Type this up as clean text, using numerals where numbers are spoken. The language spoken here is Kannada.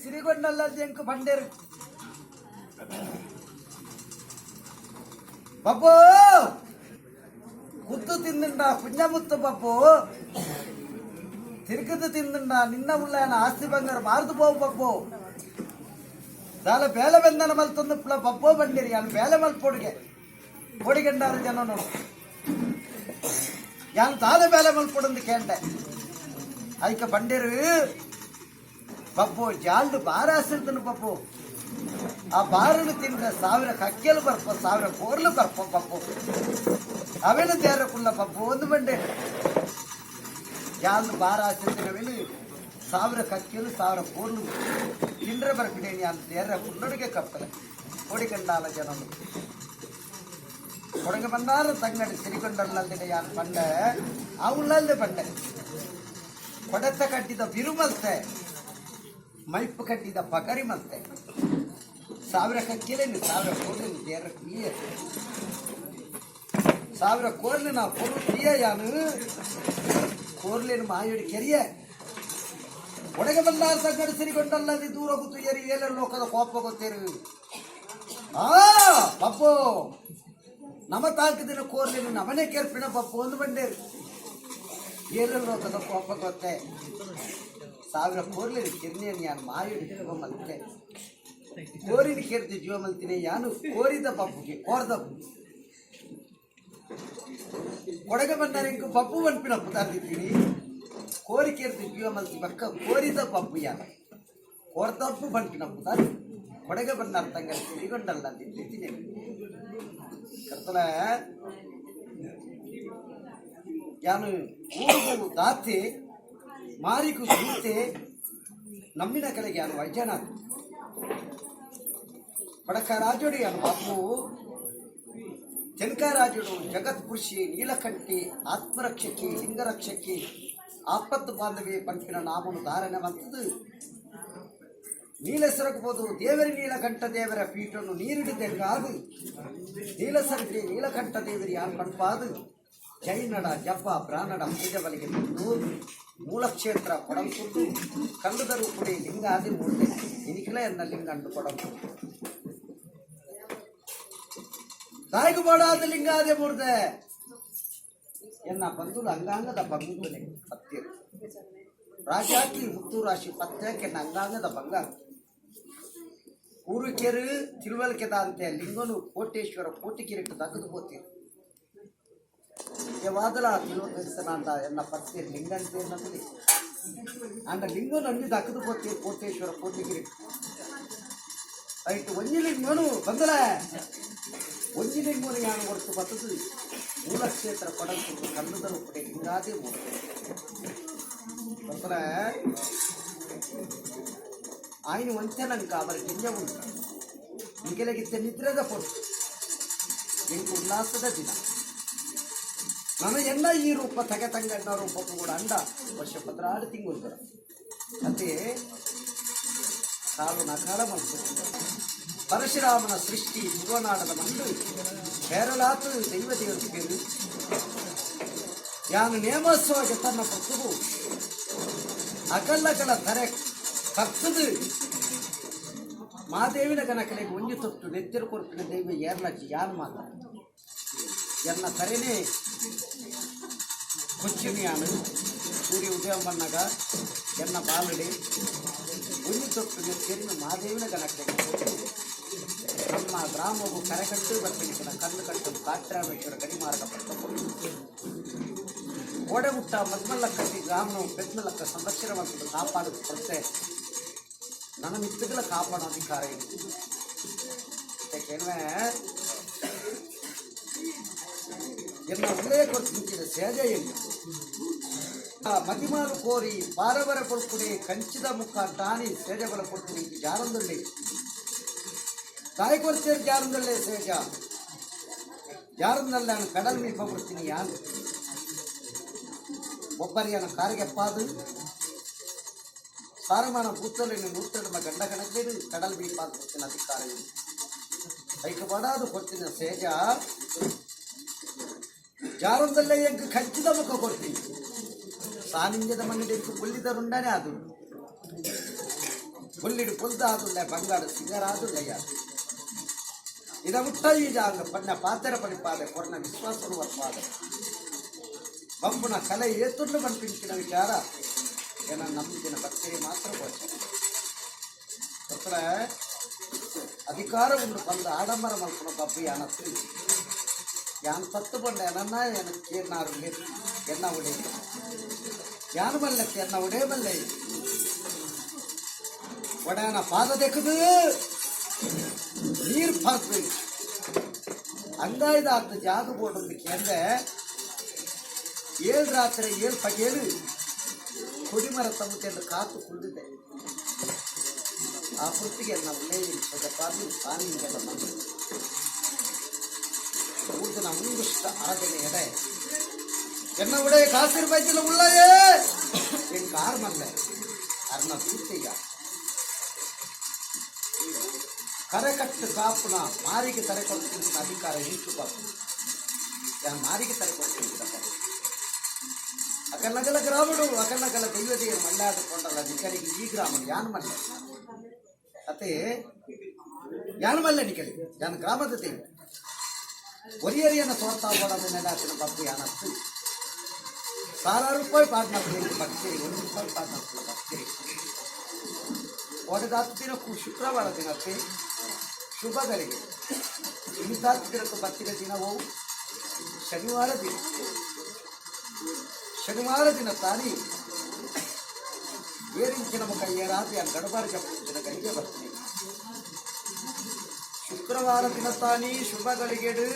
ಸಿರಿಗೊಂಡಲ್ಲ ಜಂಕು ಬಂಡೇರು ಪಪ್ಪು ಕುತ್ತು ತಿಂದುಂಡ ಕುಂಜಮುತ್ತು ಪಪ್ಪು ತಿರುಕದು ತಿಂದುಂಡ ನಿನ್ನ ಉಳ್ಳನ ಆಸ್ತಿ ಬಂಗಾರ ಮಾರ್ದು ಪೋವು ಪಪ್ಪು ದಾಲ ಬೇಲೆ ಬೆಂದನ ಮಲ್ತೊಂದು ಪಪ್ಪು ಬಂದಿರಿ ಯಾನು ಬೇಲೆ ಮಲ್ಪೊಡಿಗೆ ಓಡಿಗಂಡಾರ ಜನ ನೋಡು ಯಾನು ತಾಲೆ ಬೇಲೆ ಮಲ್ಪೊಡಂದು ಕೇಂಡೆ ಐಕ ಬಂದಿರು ಪಪ್ಪು ಜಾಲ್ಡು ಬಾರ ಹಸಿರ್ತನು ಪಪ್ಪು ಆ ಬಾರನ್ನು ತಿಂದ್ರೆ 1000 ಕಕ್ಕೆಲು ಬರ್ಪ 1000 ಕೋರ್ಲು ಬರ್ಪ ಪಪ್ಪು ಅವೇನು ತೇರಕ್ಕುಲ್ಲ ಪಪ್ಪು ಒಂದು ಬಂಡೆ ಜಾಲ್ಡು ಬಾರ ಹಸಿರ್ತನವೇನು 1000 ಕಕ್ಕೆಲು 1000 ಕೋರ್ಲು ತಿಂದ್ರೆ ಬರ್ಕಿಡೇನಿ ಅಂತ ತೇರ ಕುನ್ನೊಡಿಗೆ ಕಪ್ಪಲೆ ಓಡಿಕಂಡಾಲ ಜನನು ಕೊಡಗೆ ಬಂದಾರ ತಂಗಡಿ ಸಿರಿಗೊಂಡಲ್ಲದೆ ಯಾರು ಬಂಡೆ ಅವಳಲ್ಲದೆ ಬಂಡೆ ಕೊಡೆತ ಕಟ್ಟಿದ ಬಿರುಮಲ್ತೆ ಮೈಪು ಕಟ್ಟಿದ ಪಕರಿ ಮತ್ತೆ 1000 ಕಕ್ಕಿಲೇನು 1000 ಕೋರ್ಲೇನು ದೇರ ಕ್ರಿಯೆ 1000 ಕೋರ್ಲೆ ನಾವು ಕೊಡು ಕ್ರಿಯೆ ಯಾನು ಕೋರ್ಲೇನು ಮಾಯೋಡಿ ಕೆರಿಯ ಒಳಗೆ ಬಂದಾರ ಸಂಗಡಿ ಸಿರಿಗೊಂಡಲ್ಲದೆ ದೂರ ಗೊತ್ತು ಏರಿ ಏಲ ಲೋಕದ ಕೋಪ ಗೊತ್ತೇರು ಪಪ್ಪು ನಮ್ಮ ತಾಲ್ಕದಿನ ಕೋರ್ಲೇನು ನಮನೆ ಕೆರ್ಪಿನ ಪಪ್ಪು ಒಂದು ಬಂಡೇರು ಏಲ ಲೋಕದ ಕೋಪ ಗೊತ್ತೇ 1000 ಕೋರ್ಲೆ ಕಿರ್ನಿಯನ್ನು ಯಾನು ಮಾಯೋಡಿ ಜೀವ ಮಲ್ತೆ ಕೋರಿನ ಕೇರ್ತಿ ಜೀವ ಮಲ್ತಿನಿ ಯಾನು ಕೋರಿದ ಪಪ್ಪುಗೆ ಕೋರ್ದ ಕೊಡಗೆ ಬಂದಾರ ಇಂಕು ಪಪ್ಪು ಬನ್ಪಿನ ಪುತಾರ್ದಿದ್ದೀನಿ ಕೋರಿ ಕೇರ್ತಿ ಜೀವ ಮಲ್ತಿ ಪಕ್ಕ ಕೋರಿದ ಪಪ್ಪು ಯಾನು ಕೋರ್ದಪ್ಪು ಬನ್ಪಿನ ಪುತಾರ್ ಕೊಡಗೆ ಬಂದಾರ ತಂಗ ಸಿರಿಗೊಂಡಲ್ಲ ತಿಂತೀನಿ ಕರ್ತಲ ಯಾನು ಊರಿಗೂ ದಾತೆ ಮಾರಿಗೂ ಸೂತೆ ನಮ್ಮಿನ ಕಡೆಗೆ ಯಾನು ವೈಜನ ಪಡಕ ರಾಜೋಡಿ ಯಾನು ಬಾಪು ಜನಕ ರಾಜೋಡು ಜಗತ್ಪುರುಷಿ ನೀಲಕಂಠಿ ಆತ್ಮರಕ್ಷಕಿ ಲಿಂಗರಕ್ಷಕಿ ಆಪತ್ತು ಬಾಂಧವಿ ಪಂಪಿನ ನಾಮನು ಧಾರಣೆ ಬಂತದ್ದು ನೀಲಸರಗಬಹುದು ದೇವರಿ ನೀಲಕಂಠ ದೇವರ ಪೀಠವನ್ನು ನೀರಿಡಿದೆಂಗಾದು ನೀಲಸರಗಿ ನೀಲಕಂಠ ದೇವರಿ ಯಾನು ಪಂಪಾದು ಜೈನಡ ಜಪ್ಪ ಪ್ರಾಣಡ ಪೂಜೆ ಬಲಿಗೆ ತಂದು ಮೂಲಕ್ಷೇತ್ರ ಕೊಡಂಕುಂಡು ಕಂಡುದರು ಕುಡಿ ಲಿಂಗ ಆದಿ ಮೂರ್ತೆ ಇನಿಕಲ ಎನ್ನ ಲಿಂಗ ಅಂಡು ಕೊಡಂಕು ತಾಯಿಗೂ ಬೋಡಾದ ಲಿಂಗ ಆದಿ ಮೂರ್ತೆ ಎನ್ನ ಬಂಧುಲು ಅಂಗಾಂಗದ ಬಂಗುಲೆ ಪತ್ತಿರು ರಾಶಾಕಿ ಮುತ್ತು ರಾಶಿ ಪತ್ಯಕ್ಕೆ ಎನ್ನ ಅಂಗಾಂಗದ ಬಂಗಾರ ಊರುಕೆರು ತಿರುವಲ್ಕೆದ ಅಂತೆ ಲಿಂಗನು ಕೋಟೇಶ್ವರ ಕೋಟಿ ಕಿರೀಟ ತಗದು ಹೋತಿರು ವಾದಲ ತಿರುವನ ಎನ್ನ ಪತ್ತಿ ಲಿಂಗಂತೆ ನಮ್ಮಲ್ಲಿ ಅಂಡ ಲಿಂಗನು ಅన్ని ದಕ್ಕದು ಹೋಗ್ತೀವಿ ಕೋಟೇಶ್ವರ ಕೋಟಿಗಿರಿ ಆಯ್ತು ಒಂಜಿ ಲಿಂಗನು ಬಂದಲ ಒಂಜಿ ಲಿಂಗನು ಯಾನು ಹೊರತು ಬರ್ತದು ಮೂಲಕ್ಷೇತ್ರ ಪಡಂತು ಕನ್ನಡರು ಪಡೆ ಲಿಂಗಾದೇ ಬಂದಲ ఆయన వంతే నాకు కావాలి గింజ ఉంటా ఇంకెలగిస్తే నిద్ರದ పొట్టు ఇంక ఉల్లాಸದ ದಿನ ನಾನು ಎಲ್ಲ ಈ ರೂಪ ತಗತಂಗಣ್ಣ ರೂಪಕ್ಕೂ ಕೂಡ ಅಂಡ ವರ್ಷ 16 ತಿಂಗಳು ಬರ ಅದೇ ಕಾಲು ನಕಾಲ ಮಾಡ್ತಾರೆ ಪರಶುರಾಮನ ಸೃಷ್ಟಿ ಭುವನಾಡದ ಮಂಡು ಕೇರಳಾತು ದೈವ ದೇವರಿಗೆ ಯಾನು ನೇಮೋತ್ಸವಕ್ಕೆ ತನ್ನ ಪಕ್ಕವು ಅಕಲ್ಲಗಳ ಧರೆ ಕತ್ತದು ಮಾದೇವಿನ ಕನಕಲೆಗೆ ಒಂಜಿ ತೊಟ್ಟು ನೆತ್ತಿರು ಕೊರ್ಪಿನ ದೈವ ಏರ್ಲಜ್ಜಿ ಯಾರು ಮಾತಾಡ ಎನ್ನ ಕರೆನೇ ಕೊಚ್ಚಿನಿಯಾನು ಸೂರ್ಯ ಉದಯ ಬಂದಾಗ ಎನ್ನ ಬಾಲಡಿ ಒಂಜಿ ತೊಟ್ಟು ನೆತ್ತಿರಿನ ಮಾದೇವಿನ ಕನಕಲೆಗೆ ನಮ್ಮ ಗ್ರಾಮವು ಕರೆಕಟ್ಟು ಬರ್ತೀನಿ ಕಣ್ಣು ಕಟ್ಟು ಕಾಟ್ರಾಮೇಶ್ವರ ಗಡಿಮಾರ್ಗ ಪಟ್ಟಕೊಂಡು ಗೋಡೆ ಮುಟ್ಟ ಮದ್ಮಲ್ಲ ಕಟ್ಟಿ ಗ್ರಾಮವು ಬೆದ್ಮಲ್ಲಕ್ಕ ಸಂರಕ್ಷಣೆ ಕಾಪಾಡುದು ಕೊಡ್ತೆ ನನ್ನ ಮಿತ್ರಗಳ ಕಾಪಾಡೋ ಅಧಿಕಾರ ಇದೆ ಯಾಕೆಂದ್ರೆ ಎನ್ನ ಒಳ್ಳೆ ಕೊಟ್ಟು ಮುಂಚಿದ ಸೇಜೆಯಲ್ಲಿ ಮದಿಮಾರು ಕೋರಿ ಪಾರವರ ಕೊಡ್ಕುಡಿ ಕಂಚಿದ ಮುಖ ದಾನಿ ಸೇಜೆಗಳ ಕೊಡ್ತೀನಿ ಜಾರಂದಲ್ಲಿ ತಾಯಿ ಕೊಡ್ತೀರಿ ಜಾರಂದಲ್ಲೇ ಸೇಜ ಜಾರಂದಲ್ಲಿ ನಾನು ಕಡಲ್ ಮೀಪ ಕೊಡ್ತೀನಿ ಯಾನು ಒಬ್ಬರಿಯನ್ನು ಕಾರಿಗೆಪ್ಪಾದು ಸಾರಮಾನ ಪುತ್ತಲಿನ ನೂತನ ಗಂಡ ಕಣಕ್ಕೇನು ಕಡಲ್ ಮೀಪಾದ ಕೊಡ್ತೀನಿ ಅಧಿಕಾರ ಇದೆ ಐಕಬಾಡಾದು ಕೊಡ್ತೀನಿ ಸೇಜ ಜಾರಂದಲ್ಲೇ ಎಂಕ ಕಂಚಿದ ಮುಖ ಕೊಡ್ತೀನಿ ಸಾನಿಂಜದ ಮಣ್ಣಿಡೆಂಕು ಕೊಲ್ಲಿದರುಂಡಾನೆ ಅದು புல்லிடு பொந்தாதுள்ள பங்காடு சிங்கராதுள்ளயா இதை விட்டா இது அங்க பண்ண பாத்திர படிப்பாத கொண்ட விஸ்வாசம் வரப்பாத பம்புன கலை ஏத்துண்டு பண்பிಂಚಿನ ವಿಚಾರ ಏನ ನಂಬಿನ ಭಕ್ತಿಗೆ ಮಾತ್ರ ಹೋಯ್ತು ಅತ್ರ ಅಧಿಕಾರ ಉಂಡು ಬಂದ ಆಡಂಬರ ಮಲ್ಪನ ಬಬ್ಬಿ ಅನತ್ತು ಯಾನ್ ತತ್ತು ಬಂದ ಏನನ್ನ எனக்கு ಏನಾರು என்ன உடைய ಯಾನ್ ಮಲ್ಲಕ್ಕೆ என்ன உடைய ಮಲ್ಲೆ ಒಡನ ಪಾದ ದೆಕ್ಕದು ನೀರು பார்த்து ಅಂಗಾಯ್ದಾತ ಜಾಗ போடுறதுக்கு எந்த 7 ರಾತ್ರಿ 7 ಪಗಲು ಕೊಡಿಮರ ತಮ್ಮುತ್ತೆ ಕಾತು ಕುಳಿದಿದೆ ಆ ಪುತ್ತಿಗೆ ನಾವು ಉಲ್ಲೇಖಿಸಿದ ಪಾದಿ ಪಾನಿಗೆಲ್ಲ ಬಂದು ಊಟನ ಮುಂದುಷ್ಟ ಆರಾಧನೆ ಎಡೆ என்ன உடைய காசிர் பைத்தில உள்ளாயே என் கார் மல்ல அருண பூர்த்தியா கரைக்கட்டு காப்புனா மாரிக்கு தரை கொடுத்து அதிகாரம் இருக்கு பார்ப்போம் என் மாரிக்கு தரை கொடுத்து అక్కడనగల గ్రాముడు అక్కడనగల దైవదేవ మల్లాట కొండల నికలికి ఈ గ్రామం యానమల్ల అతే యానమల్ల నికలి యాన గ్రామದ ದೇವ ಒರಿಯರಿಯನ್ನ ಸೋರ್ತಾ ಓಡೋದು ನೆಲಾಸಿನ ಬಬ್ಬು ಯಾನತ್ತು ₹1,000 ಪಾಡ್ನಾಲ್ಕು ಭಕ್ತಿ ₹1 ಪಾಡ್ನಾಲ್ಕು ಭಕ್ತಿ ಒಡೆದಾತು ದಿನಕ್ಕೂ ಶುಕ್ರವಾರ ದಿನಕ್ಕೆ ಶುಭಗಳಿಗೆ ಇನ್ನಿತಾತು ದಿನಕ್ಕೂ ಬತ್ತಿನ ದಿನವೂ ಶನಿವಾರ ದಿನ ತಾನಿ ಏರಿಂಚಿನ ಮುಖ ಏರಾತಿ ಆ ಗಡಬಾರ ಜಪಿಸಿನ ಕೈಗೆ ಬರ್ತೀನಿ ಶುಕ್ರವಾರ ದಿನ ತಾನಿ ಶುಭಗಳಿಗೆಡು